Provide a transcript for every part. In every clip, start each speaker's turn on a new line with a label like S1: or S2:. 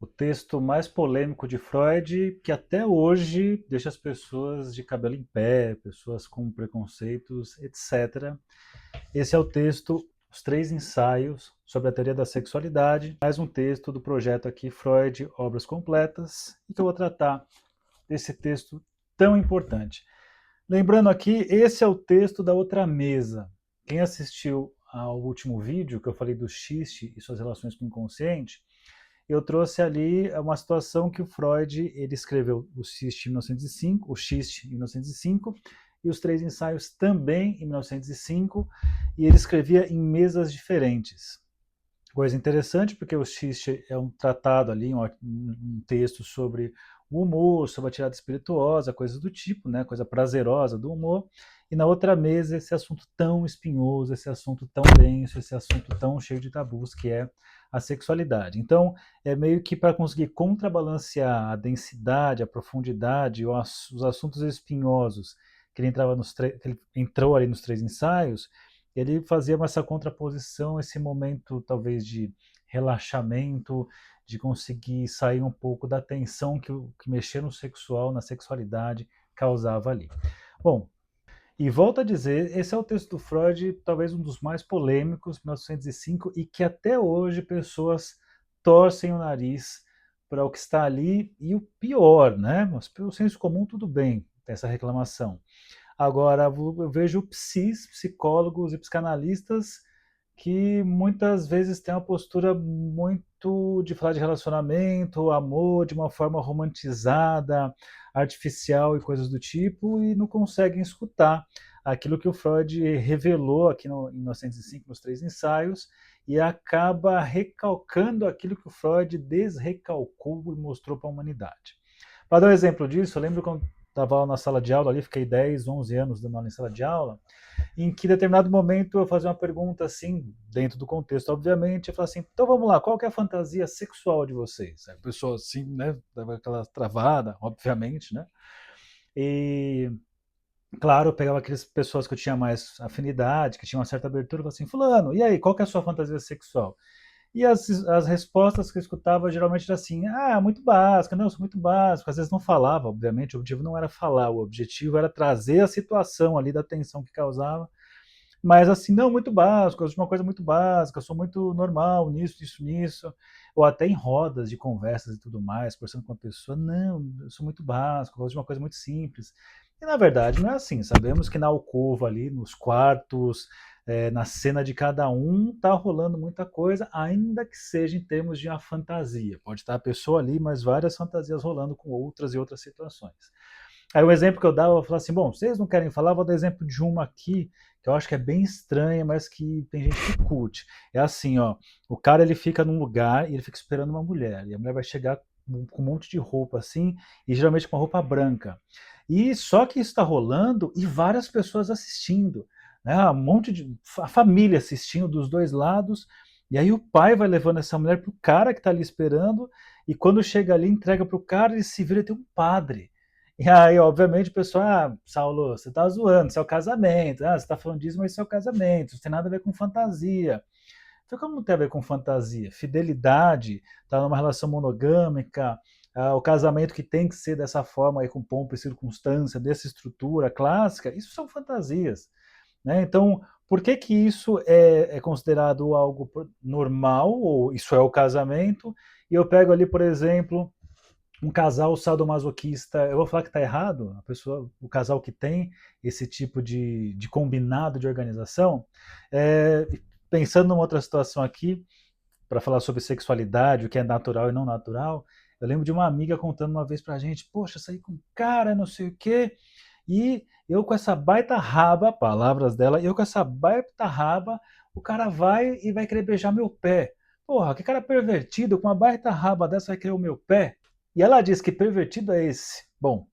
S1: o texto mais polêmico de Freud, que até hoje deixa as pessoas de cabelo em pé, pessoas com preconceitos, etc. Esse é o texto Os Três Ensaios sobre a Teoria da Sexualidade, mais um texto do projeto aqui Freud, Obras Completas, e que eu vou tratar desse texto tão importante. Lembrando aqui, esse é o texto da outra mesa. Quem assistiu ao último vídeo, que eu falei do xiste e suas relações com o inconsciente, eu trouxe ali uma situação que o Freud ele escreveu o xiste em 1905, o xiste em 1905, e os três ensaios também em 1905, e ele escrevia em mesas diferentes. Coisa interessante, porque o xiste é um tratado ali, um texto sobre o humor, sobre a tirada espirituosa, coisas do tipo, né? Coisa prazerosa do humor. E na outra mesa, esse assunto tão espinhoso, esse assunto tão denso, esse assunto tão cheio de tabus, que é a sexualidade. Então, é meio que para conseguir contrabalancear a densidade, a profundidade, os assuntos espinhosos que ele, que ele entrou ali nos três ensaios, ele fazia essa contraposição, esse momento talvez de relaxamento, de conseguir sair um pouco da tensão que mexer no sexual, na sexualidade, causava ali. Bom, e volto a dizer, esse é o texto do Freud, talvez um dos mais polêmicos, 1905, e que até hoje pessoas torcem o nariz para o que está ali, e o pior, né? Mas pelo senso comum, tudo bem, essa reclamação. Agora, eu vejo psicólogos e psicanalistas que muitas vezes têm uma postura muito de falar de relacionamento, amor, de uma forma romantizada, artificial e coisas do tipo, e não conseguem escutar aquilo que o Freud revelou aqui em 1905, nos três ensaios, e acaba recalcando aquilo que o Freud desrecalcou e mostrou para a humanidade. Para dar um exemplo disso, eu lembro quando estava na sala de aula ali, fiquei 10, 11 anos dando aula em sala de aula, em que em determinado momento eu fazia uma pergunta assim, dentro do contexto, obviamente, eu falava assim, então vamos lá, qual que é a fantasia sexual de vocês? Aí a pessoa assim, né, dava aquela travada, obviamente, né? E, claro, eu pegava aquelas pessoas que eu tinha mais afinidade, que tinham uma certa abertura, e falava assim, fulano, e aí, qual que é a sua fantasia sexual? E as respostas que eu escutava geralmente era assim, ah, muito básica, não, eu sou muito básico. Às vezes não falava, obviamente, o objetivo não era falar, o objetivo era trazer a situação ali da tensão que causava. Mas assim, não, muito básico, eu sou uma coisa muito básica, eu sou muito normal nisso, nisso, nisso. Ou até em rodas de conversas e tudo mais, conversando com a pessoa, não, eu sou muito básico, eu gosto de uma coisa muito simples. E na verdade não é assim, sabemos que na alcova ali, nos quartos, na cena de cada um, tá rolando muita coisa, ainda que seja em termos de uma fantasia. Pode estar a pessoa ali, mas várias fantasias rolando com outras e outras situações. Aí o exemplo que eu dava, eu falava assim, bom, vocês não querem falar, vou dar exemplo de uma aqui, que eu acho que é bem estranha, mas que tem gente que curte. É assim, ó, o cara ele fica num lugar e ele fica esperando uma mulher, e a mulher vai chegar com um monte de roupa assim, e geralmente com uma roupa branca. E só que isso está rolando e várias pessoas assistindo, né? Um monte de a família assistindo dos dois lados, e aí o pai vai levando essa mulher pro cara que está ali esperando, e quando chega ali, entrega pro cara, ele se vira e tem um padre. E aí, obviamente, o pessoal, ah, Saulo, você tá zoando, isso é o casamento. Ah, você tá falando disso, mas isso é o casamento, isso tem nada a ver com fantasia. Então, como não tem a ver com fantasia? Fidelidade, tá numa relação monogâmica, o casamento que tem que ser dessa forma, aí, com pompa e circunstância, dessa estrutura clássica, isso são fantasias. Né? Então, por que que isso é considerado algo normal, ou isso é o casamento? E eu pego ali, por exemplo, um casal sadomasoquista, eu vou falar que está errado, a pessoa, o casal que tem esse tipo de combinado de organização, pensando numa outra situação aqui, para falar sobre sexualidade, o que é natural e não natural, eu lembro de uma amiga contando uma vez pra gente, poxa, saí com um cara, não sei o quê, e eu com essa baita raba, palavras dela, eu com essa baita raba, o cara vai e vai querer beijar meu pé. Porra, que cara pervertido, com uma baita raba dessa vai querer o meu pé? E ela diz que pervertido é esse. Bom,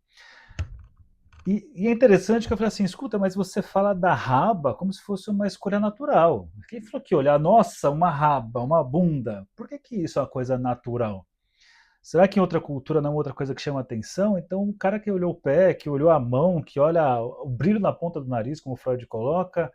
S1: e é interessante que eu falei assim, escuta, mas você fala da raba como se fosse uma escolha natural. Quem falou que olhar, nossa, uma raba, uma bunda, por que que isso é uma coisa natural? Será que em outra cultura não é outra coisa que chama atenção? Então, o cara que olhou o pé, que olhou a mão, que olha o brilho na ponta do nariz, como o Freud coloca,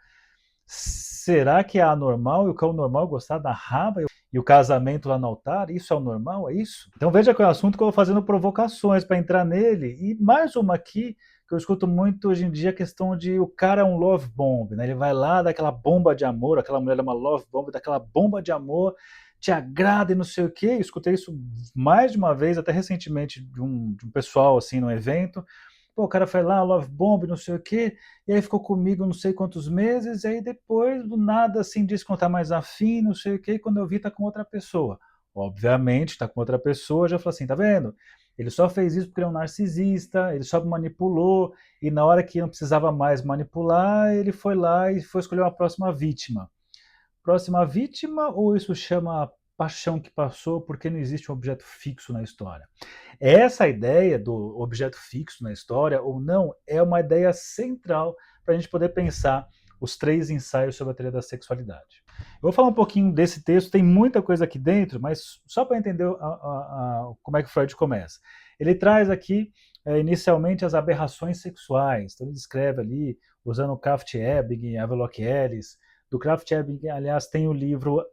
S1: Será que é anormal e o cão normal gostar da raba e o casamento lá no altar? Isso é o normal? É isso? Então veja que é um assunto que eu vou fazendo provocações para entrar nele. E mais uma aqui que eu escuto muito hoje em dia, a questão de o cara é um love bomb, né? Ele vai lá, dá aquela bomba de amor, aquela mulher é uma love bomb, dá aquela bomba de amor, te agrada e não sei o quê. Eu escutei isso mais de uma vez, até recentemente, de um pessoal assim no evento. Pô, o cara foi lá, love bomb, não sei o quê, e aí ficou comigo não sei quantos meses, e aí depois, do nada, assim, disse que não tá mais afim, não sei o quê, e quando eu vi, tá com outra pessoa. Obviamente, tá com outra pessoa, já falou assim, tá vendo? Ele só fez isso porque ele é um narcisista, ele só manipulou, e na hora que não precisava mais manipular, ele foi lá e foi escolher uma próxima vítima. Próxima vítima, ou isso chama paixão que passou porque não existe um objeto fixo na história? Essa ideia do objeto fixo na história ou não é uma ideia central para a gente poder pensar os 3 ensaios sobre a teoria da sexualidade. Eu vou falar um pouquinho desse texto, tem muita coisa aqui dentro, mas só para entender como é que Freud começa. Ele traz aqui, inicialmente, as aberrações sexuais. Então, ele descreve ali, usando Kraft-Ebing, Havelock Ellis. Do Kraft-Ebing, aliás, tem o livro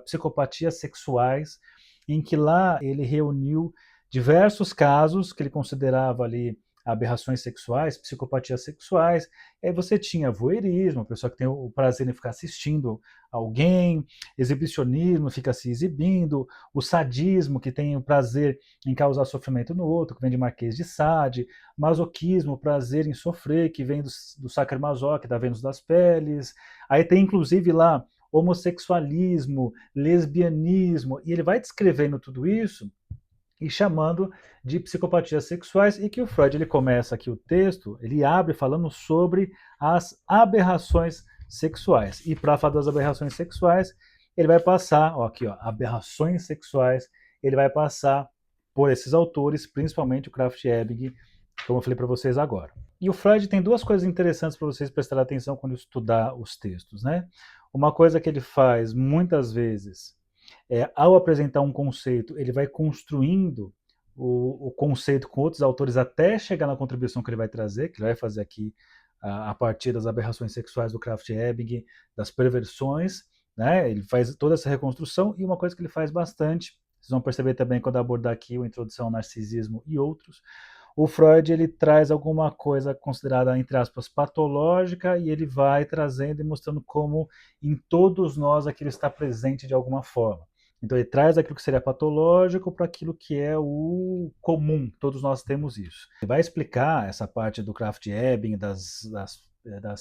S1: Psicopatias Sexuais, em que lá ele reuniu diversos casos que ele considerava ali aberrações sexuais, psicopatias sexuais. E aí você tinha voyeurismo, a pessoa que tem o prazer em ficar assistindo alguém, exibicionismo, fica se exibindo, o sadismo, que tem o prazer em causar sofrimento no outro, que vem de Marquês de Sade, masoquismo, o prazer em sofrer, que vem do Sacher-Masoch, da Vênus das Peles. Aí tem inclusive lá homossexualismo, lesbianismo, e ele vai descrevendo tudo isso e chamando de psicopatias sexuais, e que o Freud ele começa aqui o texto, ele abre falando sobre as aberrações sexuais. E para falar das aberrações sexuais, ele vai passar, ó, aqui, ó, aberrações sexuais, ele vai passar por esses autores, principalmente o Kraft-Ebing, como eu falei para vocês agora. E o Freud tem duas coisas interessantes para vocês prestarem atenção quando estudar os textos, né? Uma coisa que ele faz muitas vezes ao apresentar um conceito, ele vai construindo o conceito com outros autores até chegar na contribuição que ele vai trazer, que ele vai fazer aqui a partir das aberrações sexuais do Kraft-Ebing, das perversões, né? Ele faz toda essa reconstrução e uma coisa que ele faz bastante, vocês vão perceber também quando abordar aqui o Introdução ao Narcisismo e outros, o Freud ele traz alguma coisa considerada, entre aspas, patológica e ele vai trazendo e mostrando como em todos nós aquilo está presente de alguma forma. Então ele traz aquilo que seria patológico para aquilo que é o comum, todos nós temos isso. Ele vai explicar essa parte do Kraft-Ebing, das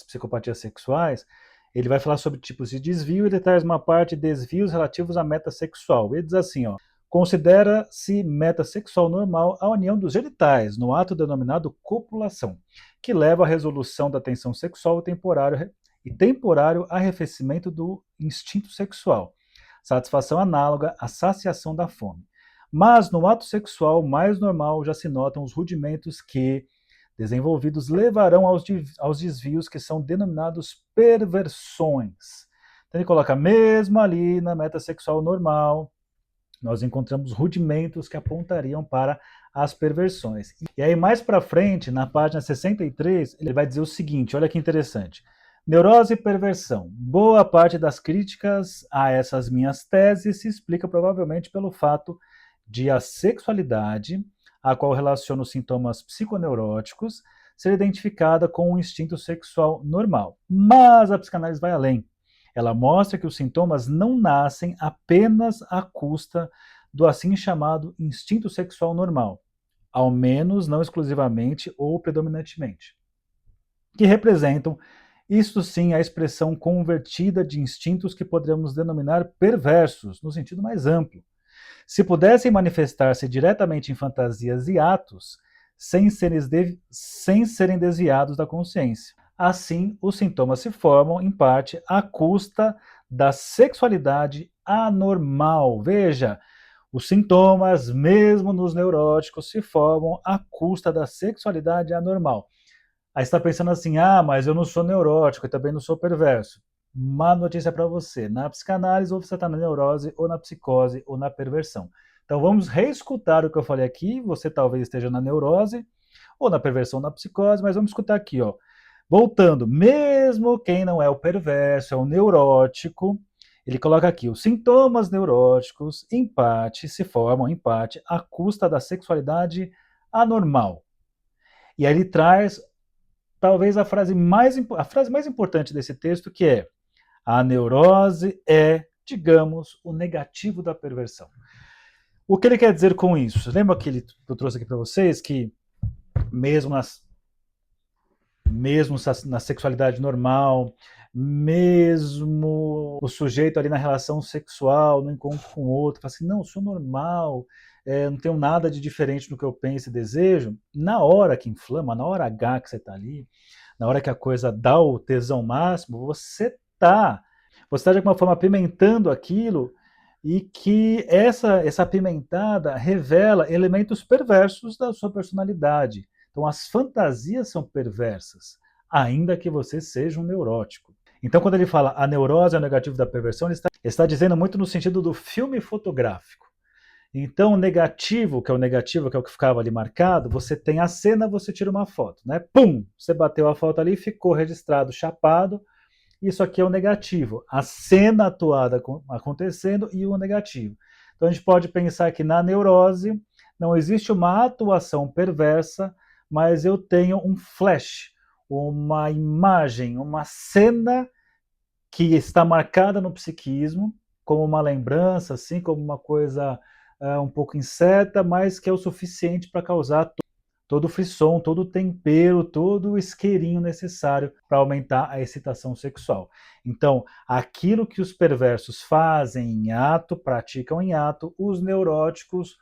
S1: psicopatias sexuais, ele vai falar sobre tipos de desvio e ele traz uma parte de desvios relativos à meta sexual. Ele diz assim, ó, considera-se meta sexual normal a união dos genitais, no ato denominado copulação, que leva à resolução da tensão sexual e temporário arrefecimento do instinto sexual, satisfação análoga à saciação da fome. Mas no ato sexual mais normal já se notam os rudimentos que, desenvolvidos, levarão aos desvios que são denominados perversões. Então ele coloca mesmo ali na meta sexual normal, nós encontramos rudimentos que apontariam para as perversões. E aí mais para frente, na página 63, ele vai dizer o seguinte, olha que interessante. Neurose e perversão. Boa parte das críticas a essas minhas teses se explica provavelmente pelo fato de a sexualidade, a qual relaciona os sintomas psiconeuróticos, ser identificada com um instinto sexual normal. Mas a psicanálise vai além. Ela mostra que os sintomas não nascem apenas à custa do assim chamado instinto sexual normal, ao menos não exclusivamente ou predominantemente, que representam, isto sim, a expressão convertida de instintos que poderíamos denominar perversos, no sentido mais amplo. Se pudessem manifestar-se diretamente em fantasias e atos, sem serem desviados da consciência. Assim, os sintomas se formam, em parte, à custa da sexualidade anormal. Veja, os sintomas, mesmo nos neuróticos, se formam à custa da sexualidade anormal. Aí você está pensando assim, mas eu não sou neurótico, eu também não sou perverso. Má notícia para você, na psicanálise ou você está na neurose, ou na psicose, ou na perversão. Então vamos reescutar o que eu falei aqui, você talvez esteja na neurose, ou na perversão, ou na psicose, mas vamos escutar aqui, ó. Voltando, mesmo quem não é o perverso, é o neurótico, ele coloca aqui, os sintomas neuróticos, se formam empate à custa da sexualidade anormal. E aí ele traz, talvez, a frase mais importante desse texto, que é: a neurose é, digamos, o negativo da perversão. O que ele quer dizer com isso? Lembra que eu trouxe aqui para vocês que mesmo na sexualidade normal, mesmo o sujeito ali na relação sexual, no encontro com o outro, fala assim, não, eu sou normal, não tenho nada de diferente do que eu penso e desejo. Na hora que inflama, na hora H que você está ali, na hora que a coisa dá o tesão máximo, você está de alguma forma apimentando aquilo, e que essa apimentada revela elementos perversos da sua personalidade. Então, as fantasias são perversas, ainda que você seja um neurótico. Então, quando ele fala a neurose é o negativo da perversão, ele está dizendo muito no sentido do filme fotográfico. Então, o negativo, que é o que ficava ali marcado, você tem a cena, você tira uma foto, né? Pum! Você bateu a foto ali, ficou registrado, chapado. Isso aqui é o negativo, a cena atuada acontecendo e o negativo. Então a gente pode pensar que na neurose não existe uma atuação perversa, mas eu tenho um flash, uma imagem, uma cena que está marcada no psiquismo como uma lembrança, assim, como uma coisa um pouco incerta, mas que é o suficiente para causar todo o frisson, todo o tempero, todo o isqueirinho necessário para aumentar a excitação sexual. Então, aquilo que os perversos fazem em ato, praticam em ato, os neuróticos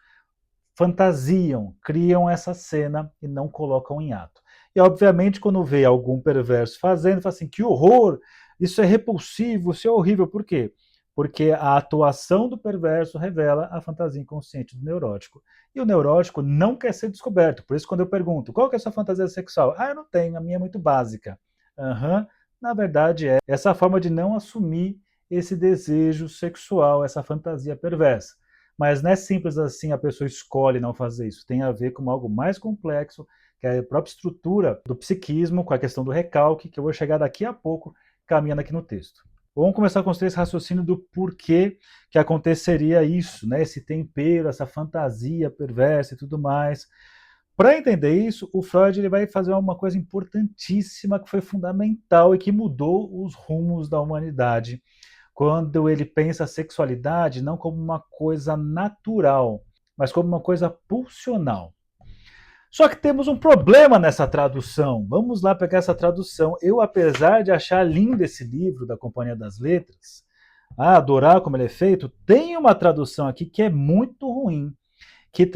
S1: fantasiam, criam essa cena e não colocam em ato. E, obviamente, quando vê algum perverso fazendo, fala assim, que horror, isso é repulsivo, isso é horrível. Por quê? Porque a atuação do perverso revela a fantasia inconsciente do neurótico. E o neurótico não quer ser descoberto. Por isso, quando eu pergunto, qual que é a sua fantasia sexual? Ah, eu não tenho, a minha é muito básica. Uhum. Na verdade, é essa forma de não assumir esse desejo sexual, essa fantasia perversa. Mas não é simples assim, a pessoa escolhe não fazer isso. Tem a ver com algo mais complexo, que é a própria estrutura do psiquismo, com a questão do recalque, que eu vou chegar daqui a pouco, caminhando aqui no texto. Vamos começar a construir esse raciocínio do porquê que aconteceria isso, né? Esse tempero, essa fantasia perversa e tudo mais. Para entender isso, o Freud ele vai fazer uma coisa importantíssima que foi fundamental e que mudou os rumos da humanidade, quando ele pensa a sexualidade não como uma coisa natural, mas como uma coisa pulsional. Só que temos um problema nessa tradução. Vamos lá pegar essa tradução. Eu, apesar de achar lindo esse livro da Companhia das Letras, adorar como ele é feito, tem uma tradução aqui que é muito ruim, que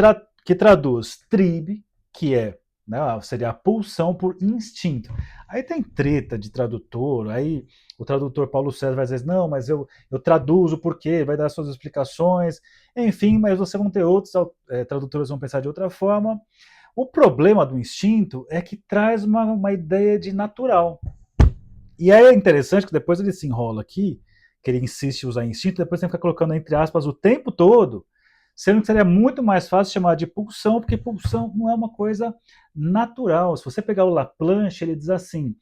S1: traduz tribe, que é, né, seria a pulsão por instinto. Aí tem treta de tradutor, aí o tradutor Paulo César vai dizer, não, mas eu traduzo porque vai dar suas explicações, enfim, mas você vão ter outros tradutores vão pensar de outra forma. O problema do instinto é que traz uma ideia de natural. E aí é interessante que depois ele se enrola aqui, que ele insiste em usar instinto, depois tem que ficar colocando entre aspas o tempo todo, sendo que seria muito mais fácil chamar de pulsão, porque pulsão não é uma coisa natural. Se você pegar o Laplanche, ele diz assim,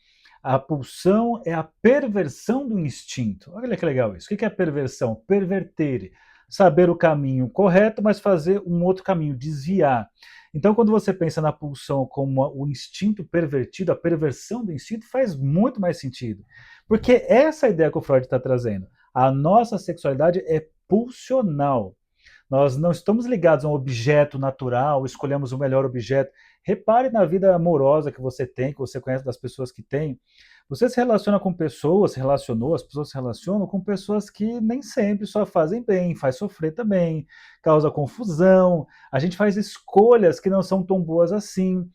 S1: a pulsão é a perversão do instinto. Olha que legal isso. O que é perversão? Perverter. Saber o caminho correto, mas fazer um outro caminho, desviar. Então, quando você pensa na pulsão como o instinto pervertido, a perversão do instinto, faz muito mais sentido. Porque essa é a ideia que o Freud está trazendo. A nossa sexualidade é pulsional. Nós não estamos ligados a um objeto natural, escolhemos o melhor objeto. Repare na vida amorosa que você tem, que você conhece das pessoas que tem. Você se relaciona com pessoas, se relacionou, as pessoas se relacionam com pessoas que nem sempre só fazem bem, faz sofrer também, causa confusão. A gente faz escolhas que não são tão boas assim.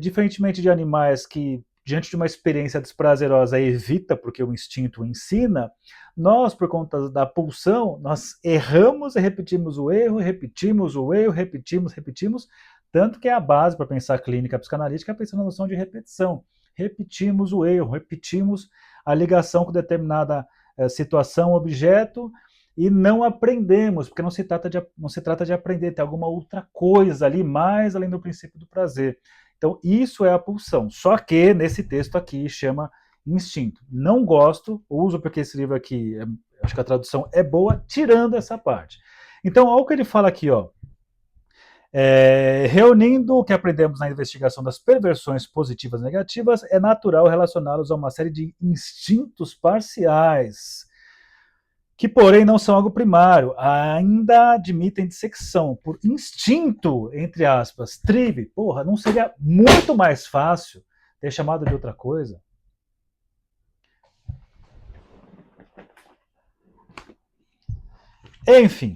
S1: Diferentemente de animais que, diante de uma experiência desprazerosa, evita porque o instinto ensina, nós, por conta da pulsão, nós erramos e repetimos o erro, repetimos, tanto que é a base para pensar a clínica psicanalítica, é pensar na noção de repetição. Repetimos o erro, repetimos a ligação com determinada situação, objeto, e não aprendemos, porque não se trata de aprender, tem alguma outra coisa ali, mais além do princípio do prazer. Então, isso é a pulsão. Só que nesse texto aqui chama instinto. Não gosto, uso porque esse livro aqui, acho que a tradução é boa, tirando essa parte. Então, olha o que ele fala aqui, ó. Reunindo o que aprendemos na investigação das perversões positivas e negativas, é natural relacioná-los a uma série de instintos parciais, que porém não são algo primário, ainda admitem dissecção por instinto, entre aspas, tribe. Porra, não seria muito mais fácil ter chamado de outra coisa? Enfim,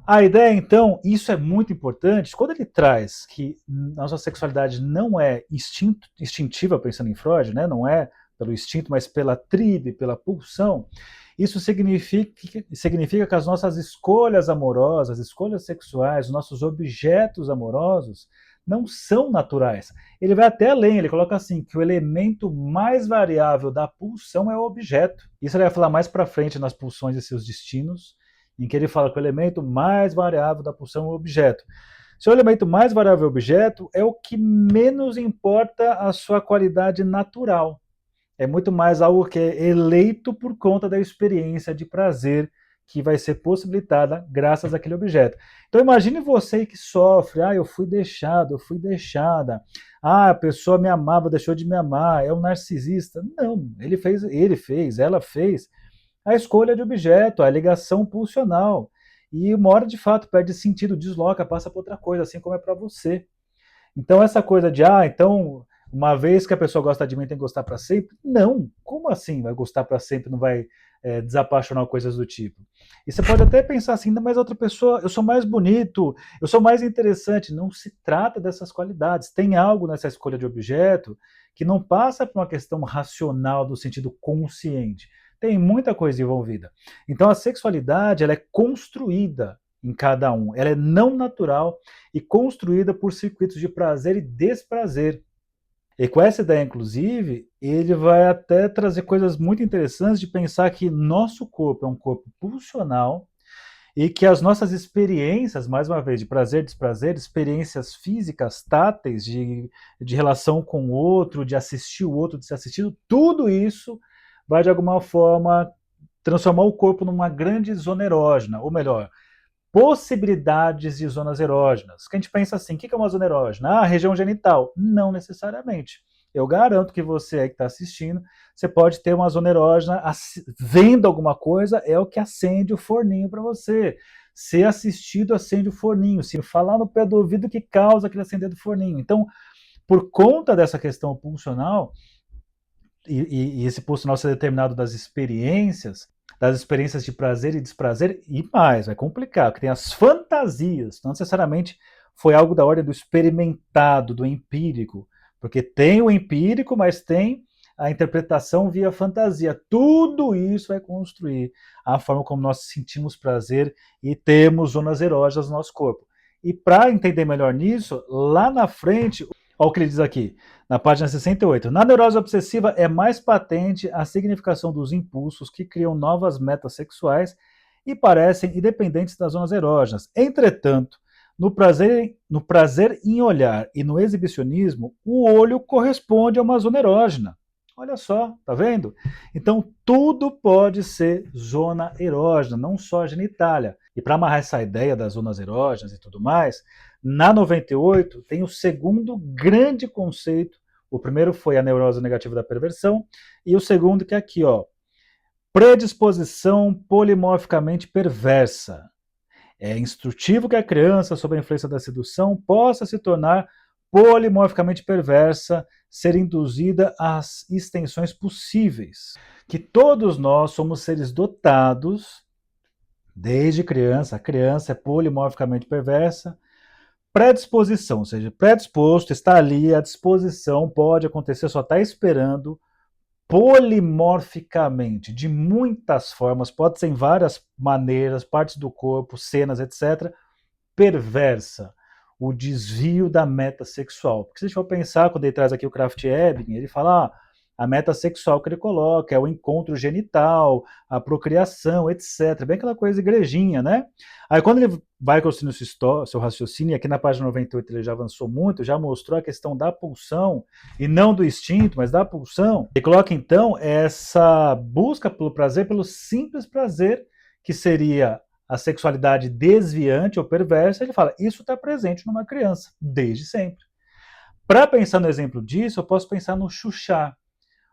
S1: a ideia, então, isso é muito importante, quando ele traz que a nossa sexualidade não é instintiva, pensando em Freud, né? Não é pelo instinto, mas pela tribe, pela pulsão, isso significa que as nossas escolhas amorosas, escolhas sexuais, os nossos objetos amorosos, não são naturais. Ele vai até além, ele coloca assim, que o elemento mais variável da pulsão é o objeto. Isso ele vai falar mais para frente nas pulsões e seus destinos, em que ele fala que o elemento mais variável da pulsão é o objeto. Se o elemento mais variável é o objeto, é o que menos importa a sua qualidade natural. É muito mais algo que é eleito por conta da experiência de prazer que vai ser possibilitada graças àquele objeto. Então imagine você que sofre, eu fui deixado, eu fui deixada, a pessoa me amava, deixou de me amar, é um narcisista. Não, ele fez, ela fez a escolha de objeto, a ligação pulsional. E uma hora de fato perde sentido, desloca, passa para outra coisa, assim como é para você. Então essa coisa de, então uma vez que a pessoa gosta de mim tem que gostar para sempre? Não, como assim vai gostar para sempre, não vai desapaixonar, coisas do tipo? E você pode até pensar assim, mas outra pessoa, eu sou mais bonito, eu sou mais interessante. Não se trata dessas qualidades. Tem algo nessa escolha de objeto que não passa por uma questão racional do sentido consciente. Tem muita coisa envolvida. Então a sexualidade, ela é construída em cada um. Ela é não natural e construída por circuitos de prazer e desprazer. E com essa ideia, inclusive, ele vai até trazer coisas muito interessantes de pensar que nosso corpo é um corpo pulsional e que as nossas experiências, mais uma vez, de prazer e desprazer, experiências físicas, táteis, de relação com o outro, de assistir o outro, de ser assistido, tudo isso vai, de alguma forma, transformar o corpo numa grande zona erógena, ou melhor, possibilidades de zonas erógenas. Que a gente pensa assim, o que é uma zona erógena? A região genital. Não necessariamente. Eu garanto que você aí que está assistindo, você pode ter uma zona erógena vendo alguma coisa, é o que acende o forninho para você. Ser assistido acende o forninho. Se falar no pé do ouvido, que causa aquele acender do forninho. Então, por conta dessa questão pulsional, e esse pulsional ser determinado das experiências de prazer e desprazer, e mais, vai complicar, porque tem as fantasias, não necessariamente foi algo da ordem do experimentado, do empírico, porque tem o empírico, mas tem a interpretação via fantasia. Tudo isso vai construir a forma como nós sentimos prazer e temos zonas erógenas no nosso corpo. E para entender melhor nisso, lá na frente, olha o que ele diz aqui, na página 68. Na neurose obsessiva é mais patente a significação dos impulsos que criam novas metas sexuais e parecem independentes das zonas erógenas. Entretanto, no prazer em olhar e no exibicionismo, o olho corresponde a uma zona erógena. Olha só, tá vendo? Então, tudo pode ser zona erógena, não só a genitália. E para amarrar essa ideia das zonas erógenas e tudo mais, na 98 tem o segundo grande conceito. O primeiro foi a neurose negativa da perversão, e o segundo que é aqui, ó, predisposição polimorficamente perversa. É instrutivo que a criança, sob a influência da sedução, possa se tornar polimorficamente perversa, ser induzida às extensões possíveis. Que todos nós somos seres dotados, desde criança, a criança é polimorficamente perversa, predisposição, ou seja, predisposto, está ali, a disposição pode acontecer, só está esperando, polimorficamente, de muitas formas, pode ser em várias maneiras, partes do corpo, cenas, etc., perversa, o desvio da meta sexual. Porque se a gente for pensar, quando ele traz aqui o Krafft-Ebing, ele fala, a meta sexual que ele coloca, é o encontro genital, a procriação, etc. Bem aquela coisa igrejinha, né? Aí quando ele vai construindo seu raciocínio, e aqui na página 98 ele já avançou muito, já mostrou a questão da pulsão, e não do instinto, mas da pulsão. Ele coloca então essa busca pelo prazer, pelo simples prazer, que seria a sexualidade desviante ou perversa. Ele fala, isso está presente numa criança, desde sempre. Para pensar no exemplo disso, eu posso pensar no chuchar.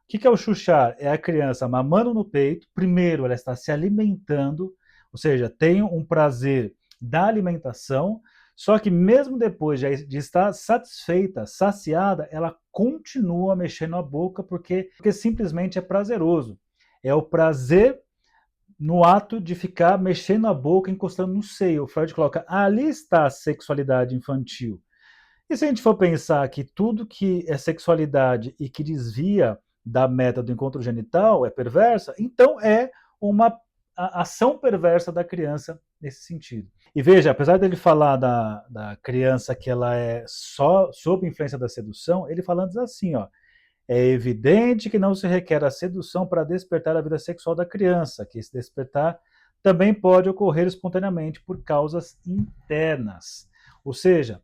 S1: O que é o chuchar? É a criança mamando no peito, primeiro ela está se alimentando, ou seja, tem um prazer da alimentação, só que mesmo depois de estar satisfeita, saciada, ela continua mexendo a boca porque simplesmente é prazeroso. É o prazer no ato de ficar mexendo a boca, encostando no seio. O Freud coloca, ali está a sexualidade infantil. E se a gente for pensar que tudo que é sexualidade e que desvia da meta do encontro genital é perversa, então é uma ação perversa da criança nesse sentido. E veja, apesar dele falar da criança que ela é só sob influência da sedução, ele falando assim, ó, é evidente que não se requer a sedução para despertar a vida sexual da criança, que esse despertar também pode ocorrer espontaneamente por causas internas. Ou seja,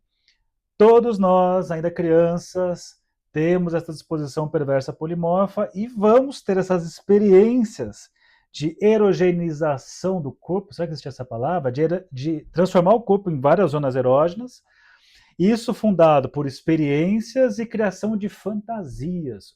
S1: todos nós, ainda crianças, temos essa disposição perversa polimorfa e vamos ter essas experiências de erogenização do corpo, será que existe essa palavra? De transformar o corpo em várias zonas erógenas, isso fundado por experiências e criação de fantasias.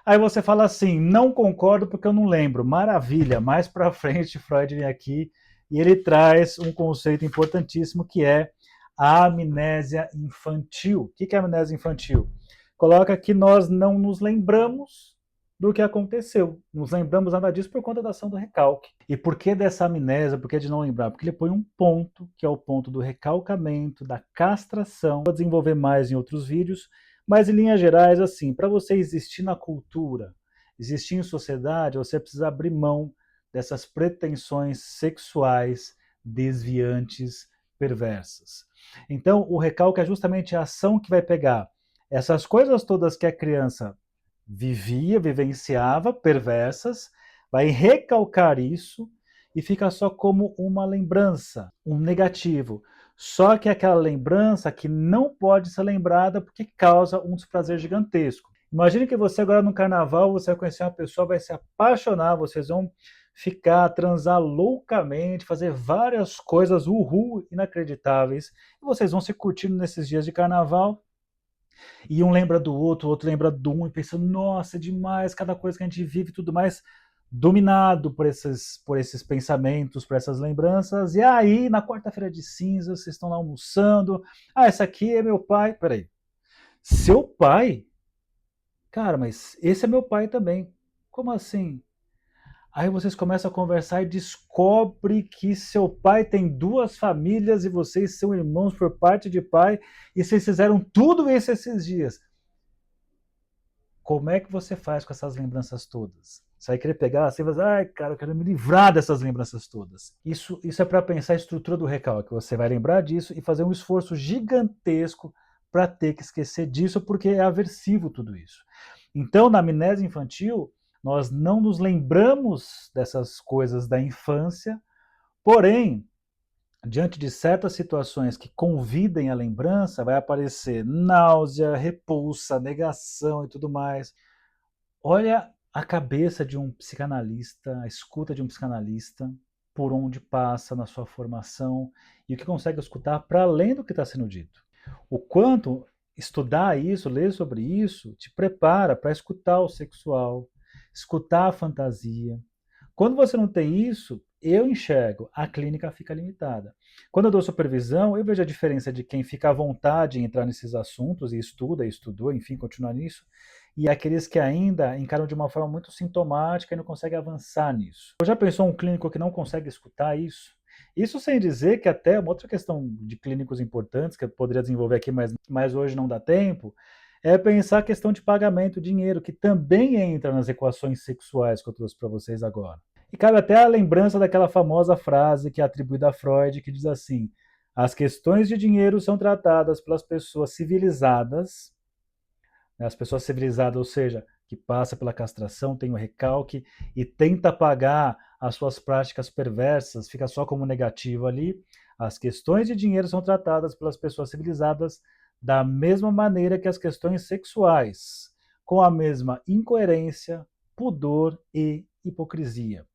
S1: Aí você fala assim, não concordo porque eu não lembro. Maravilha, mais para frente Freud vem aqui e ele traz um conceito importantíssimo que é a amnésia infantil. O que é a amnésia infantil? Coloca que nós não nos lembramos do que aconteceu. Não nos lembramos nada disso por conta da ação do recalque. E por que dessa amnésia? Por que de não lembrar? Porque ele põe um ponto, que é o ponto do recalcamento, da castração. Vou desenvolver mais em outros vídeos, mas em linhas gerais, assim, para você existir na cultura, existir em sociedade, você precisa abrir mão dessas pretensões sexuais desviantes, perversas. Então, o recalque é justamente a ação que vai pegar essas coisas todas que a criança vivia, vivenciava, perversas, vai recalcar isso e fica só como uma lembrança, um negativo. Só que é aquela lembrança que não pode ser lembrada porque causa um desprazer gigantesco. Imagine que você agora no carnaval, você vai conhecer uma pessoa, vai se apaixonar, vocês vão ficar, transar loucamente, fazer várias coisas inacreditáveis, e vocês vão se curtindo nesses dias de carnaval, e um lembra do outro, o outro lembra do um, e pensando, nossa, é demais, cada coisa que a gente vive e tudo mais, dominado por esses pensamentos, por essas lembranças, e aí, na quarta-feira de cinzas, vocês estão lá almoçando, essa aqui é meu pai, peraí, seu pai? Cara, mas esse é meu pai também, como assim? Aí vocês começam a conversar e descobre que seu pai tem duas famílias e vocês são irmãos por parte de pai e vocês fizeram tudo isso esses dias. Como é que você faz com essas lembranças todas? Você vai querer pegar, você vai dizer, ai, cara, eu quero me livrar dessas lembranças todas. Isso é para pensar a estrutura do recalque. Você vai lembrar disso e fazer um esforço gigantesco para ter que esquecer disso, porque é aversivo tudo isso. Então, na amnésia infantil, nós não nos lembramos dessas coisas da infância, porém, diante de certas situações que convidem a lembrança, vai aparecer náusea, repulsa, negação e tudo mais. Olha a cabeça de um psicanalista, a escuta de um psicanalista, por onde passa na sua formação e o que consegue escutar para além do que está sendo dito. O quanto estudar isso, ler sobre isso, te prepara para escutar o sexual, escutar a fantasia. Quando você não tem isso, eu enxergo, a clínica fica limitada. Quando eu dou supervisão, eu vejo a diferença de quem fica à vontade em entrar nesses assuntos e estuda, estudou, enfim, continua nisso, e aqueles que ainda encaram de uma forma muito sintomática e não conseguem avançar nisso. Já pensou um clínico que não consegue escutar isso? Isso sem dizer que até uma outra questão de clínicos importantes, que eu poderia desenvolver aqui, mas hoje não dá tempo, é pensar a questão de pagamento, dinheiro, que também entra nas equações sexuais que eu trouxe para vocês agora. E cabe até a lembrança daquela famosa frase que é atribuída a Freud, que diz assim, as questões de dinheiro são tratadas pelas pessoas civilizadas, né, as pessoas civilizadas, ou seja, que passa pela castração, tem o recalque e tenta apagar as suas práticas perversas, fica só como negativo ali. As questões de dinheiro são tratadas pelas pessoas civilizadas da mesma maneira que as questões sexuais, com a mesma incoerência, pudor e hipocrisia.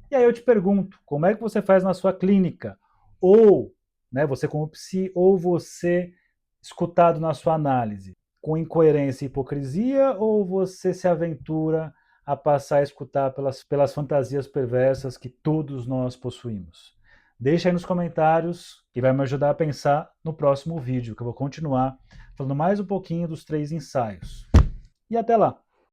S1: E aí eu te pergunto, como é que você faz na sua clínica? Ou, né, você como psi, ou você escutado na sua análise, com incoerência e hipocrisia, ou você se aventura a passar a escutar pelas fantasias perversas que todos nós possuímos? Deixa aí nos comentários que vai me ajudar a pensar no próximo vídeo, que eu vou continuar falando mais um pouquinho dos 3 ensaios. E até lá!